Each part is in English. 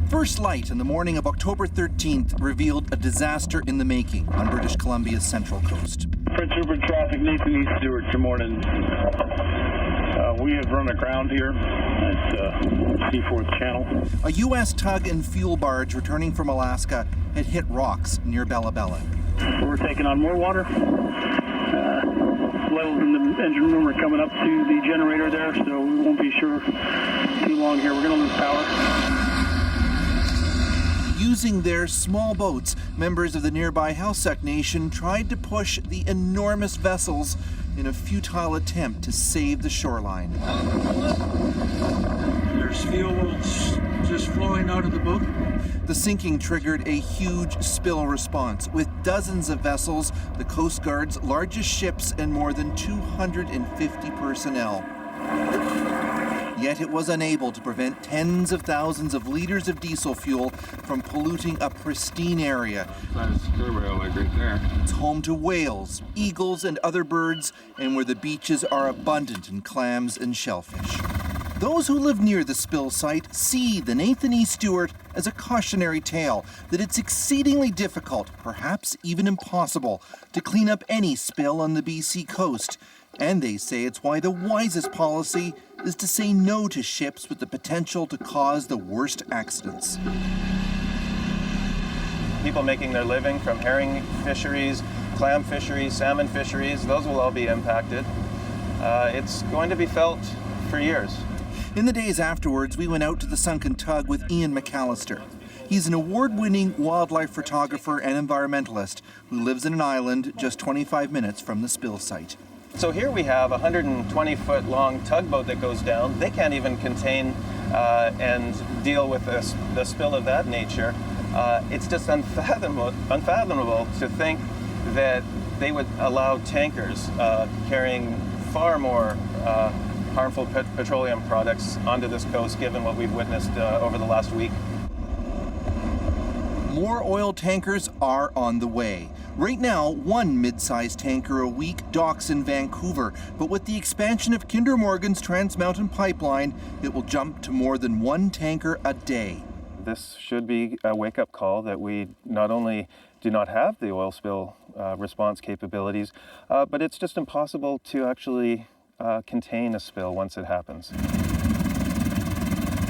First light in the morning of October 13th revealed a disaster in the making on British Columbia's central coast. Prince Rupert traffic, Nathan E Stewart, good morning. We have run aground here at Seaforth Channel. A U.S. tug and fuel barge returning from Alaska had hit rocks near Bella Bella. We're taking on more water. Levels in the engine room are coming up to the generator there, so we won't be sure too long here. We're going to lose power. Using their small boats, members of the nearby Halsek Nation tried to push the enormous vessels in a futile attempt to save the shoreline. There's fuel just flowing out of the boat. The sinking triggered a huge spill response, with dozens of vessels, the Coast Guard's largest ships, and more than 250 personnel. Yet it was unable to prevent tens of thousands of liters of diesel fuel from polluting a pristine area. That's the rail leg right there. It's home to whales, eagles, and other birds, and where the beaches are abundant in clams and shellfish. Those who live near the spill site see the Nathan E Stewart as a cautionary tale that it's exceedingly difficult, perhaps even impossible, to clean up any spill on the BC coast. And they say it's why the wisest policy is to say no to ships with the potential to cause the worst accidents. People making their living from herring fisheries, clam fisheries, salmon fisheries, those will all be impacted. It's going to be felt for years. In the days afterwards, we went out to the sunken tug with Ian McAllister. He's an award-winning wildlife photographer and environmentalist who lives in an island just 25 minutes from the spill site. So here we have a 120-foot long tugboat that goes down. They can't even contain and deal with the spill of that nature. It's just unfathomable to think that they would allow tankers carrying far more harmful petroleum products onto this coast, given what we've witnessed over the last week. More oil tankers are on the way. Right now, one mid-sized tanker a week docks in Vancouver, but with the expansion of Kinder Morgan's Trans Mountain Pipeline, it will jump to more than one tanker a day. This should be a wake-up call that we not only do not have the oil spill response capabilities, but it's just impossible to actually contain a spill once it happens.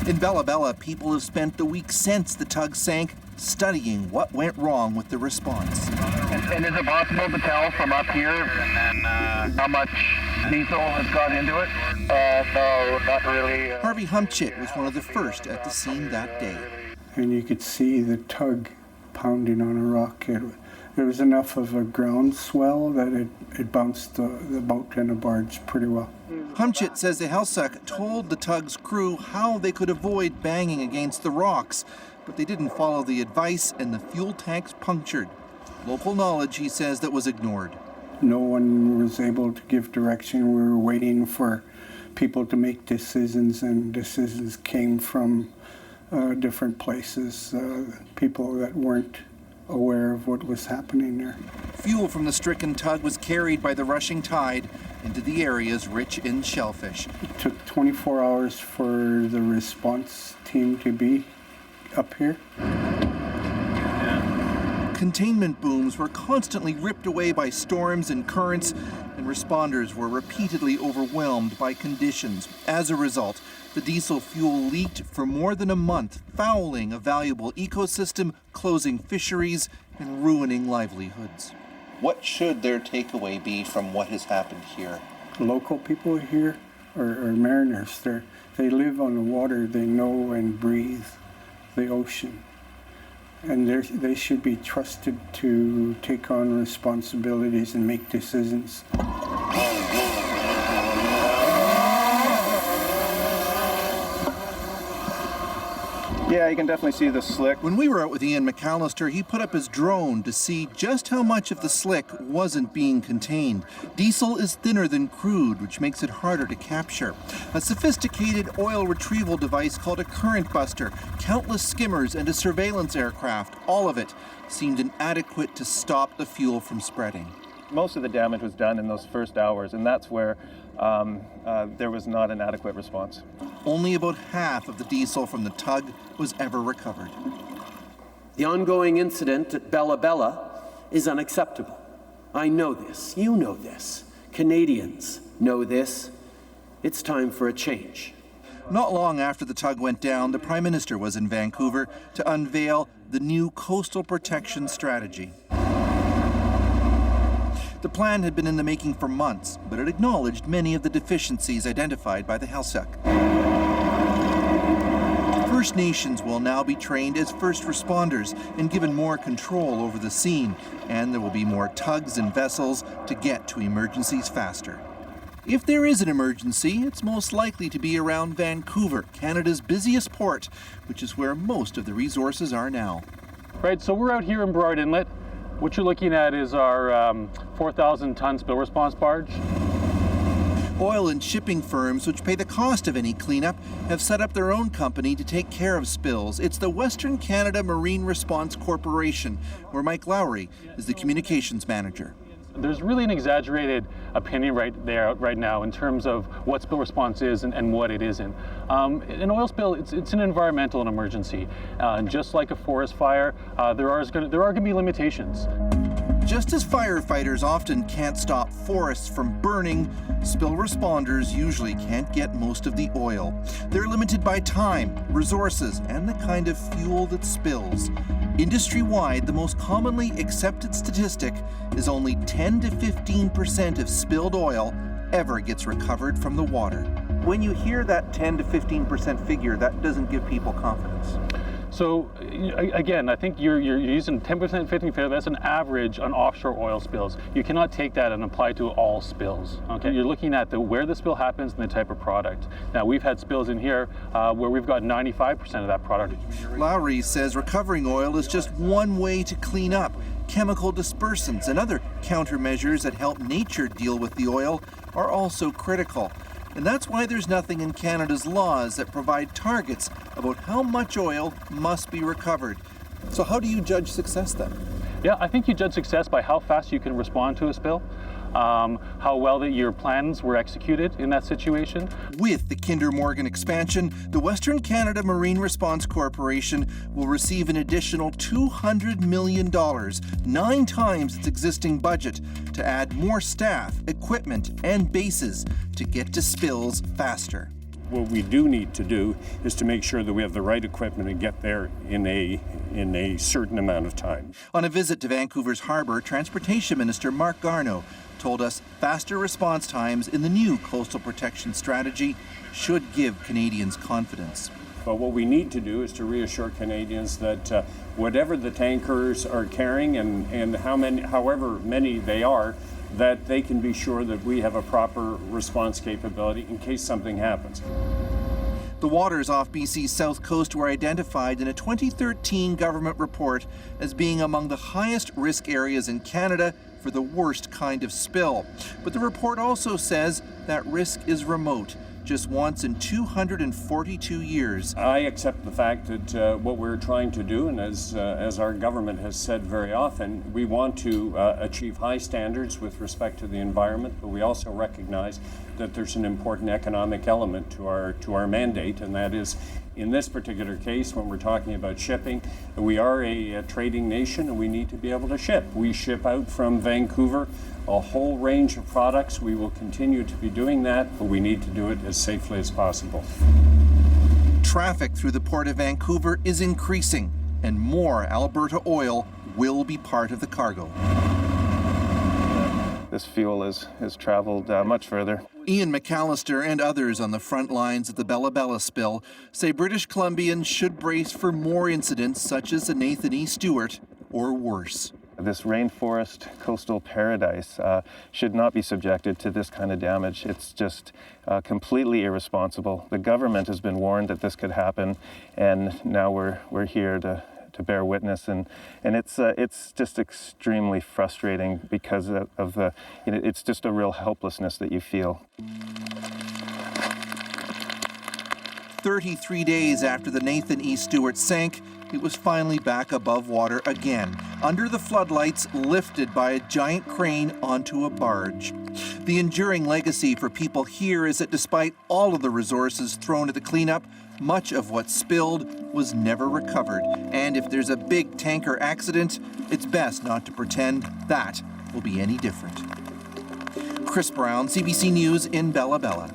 In Bella Bella, people have spent the week since the tug sank studying what went wrong with the response. And is it possible to tell from up here how much diesel has got into it? No, not really. Harvey Humchit was one of the first at the scene that day. And you could see the tug pounding on a rock. There was enough of a ground swell that it bounced the boat and the barge pretty well. Humchit says the Halsek told the tug's crew how they could avoid banging against the rocks, but they didn't follow the advice and the fuel tanks punctured. Local knowledge, he says, that was ignored. No one was able to give direction. We were waiting for people to make decisions, and decisions came from different places, people that weren't aware of what was happening there. Fuel from the stricken tug was carried by the rushing tide into the areas rich in shellfish. It took 24 hours for the response team to be up here. Containment booms were constantly ripped away by storms and currents, and responders were repeatedly overwhelmed by conditions. As a result, the diesel fuel leaked for more than a month, fouling a valuable ecosystem, closing fisheries, and ruining livelihoods. What should their takeaway be from what has happened here? Local people here are mariners. They live on the water. They know and breathe the ocean. And they should be trusted to take on responsibilities and make decisions. Yeah, you can definitely see the slick. When we were out with Ian McAllister, he put up his drone to see just how much of the slick wasn't being contained. Diesel is thinner than crude, which makes it harder to capture. A sophisticated oil retrieval device called a current buster, countless skimmers, and a surveillance aircraft, all of it seemed inadequate to stop the fuel from spreading. Most of the damage was done in those first hours, and that's where there was not an adequate response. Only about half of the diesel from the tug was ever recovered. The ongoing incident at Bella Bella is unacceptable. I know this. You know this. Canadians know this. It's time for a change. Not long after the tug went down, the Prime Minister was in Vancouver to unveil the new coastal protection strategy. The plan had been in the making for months, but it acknowledged many of the deficiencies identified by the HELSEC. First Nations will now be trained as first responders and given more control over the scene, and there will be more tugs and vessels to get to emergencies faster. If there is an emergency, it's most likely to be around Vancouver, Canada's busiest port, which is where most of the resources are now. Right, so we're out here in Burrard Inlet. What you're looking at is our 4,000-ton spill response barge. Oil and shipping firms, which pay the cost of any cleanup, have set up their own company to take care of spills. It's the Western Canada Marine Response Corporation, where Mike Lowry is the communications manager. There's really an exaggerated opinion right now in terms of what spill response is and what it isn't. An oil spill, it's an environmental emergency. And just like a forest fire, there are going to be limitations. Just as firefighters often can't stop forests from burning, spill responders usually can't get most of the oil. They're limited by time, resources, and the kind of fuel that spills. Industry-wide, the most commonly accepted statistic is only 10 to 15% of spilled oil ever gets recovered from the water. When you hear that 10 to 15% figure, that doesn't give people confidence. So again, I think you're using 10%, 15%, that's an average on offshore oil spills. You cannot take that and apply to all spills, okay? You're looking at where the spill happens and the type of product. Now, we've had spills in here where we've got 95% of that product. Lowry says recovering oil is just one way to clean up. Chemical dispersants and other countermeasures that help nature deal with the oil are also critical. And that's why there's nothing in Canada's laws that provide targets about how much oil must be recovered. So how do you judge success then? Yeah, I think you judge success by how fast you can respond to a spill, how well that your plans were executed in that situation. With the Kinder Morgan expansion, the Western Canada Marine Response Corporation will receive an additional $200 million, 9 times its existing budget, to add more staff, equipment, and bases to get to spills faster. What we do need to do is to make sure that we have the right equipment and get there in a certain amount of time. On a visit to Vancouver's harbour, Transportation Minister Mark Garneau told us faster response times in the new coastal protection strategy should give Canadians confidence. But what we need to do is to reassure Canadians that whatever the tankers are carrying and however many they are, that they can be sure that we have a proper response capability in case something happens. The waters off BC's south coast were identified in a 2013 government report as being among the highest risk areas in Canada for the worst kind of spill. But the report also says that risk is remote, just once in 242 years. I accept the fact that what we're trying to do, and as our government has said very often, we want to achieve high standards with respect to the environment, but we also recognize that there's an important economic element to our mandate, and that is, in this particular case, when we're talking about shipping, we are a trading nation and we need to be able to ship. We ship out from Vancouver a whole range of products. We will continue to be doing that, but we need to do it as safely as possible. Traffic through the Port of Vancouver is increasing, and more Alberta oil will be part of the cargo. This fuel has traveled much further. Ian McAllister and others on the front lines of the Bella Bella spill say British Columbians should brace for more incidents such as the Nathan E Stewart, or worse. This rainforest coastal paradise should not be subjected to this kind of damage. It's just completely irresponsible. The government has been warned that this could happen, and now we're here to bear witness, and it's just extremely frustrating because of the, it's just a real helplessness that you feel. 33 days after the Nathan E Stewart sank, it was finally back above water again, under the floodlights, lifted by a giant crane onto a barge. The enduring legacy for people here is that despite all of the resources thrown at the cleanup, much of what spilled was never recovered. And if there's a big tanker accident, it's best not to pretend that will be any different. Chris Brown, CBC News in Bella Bella.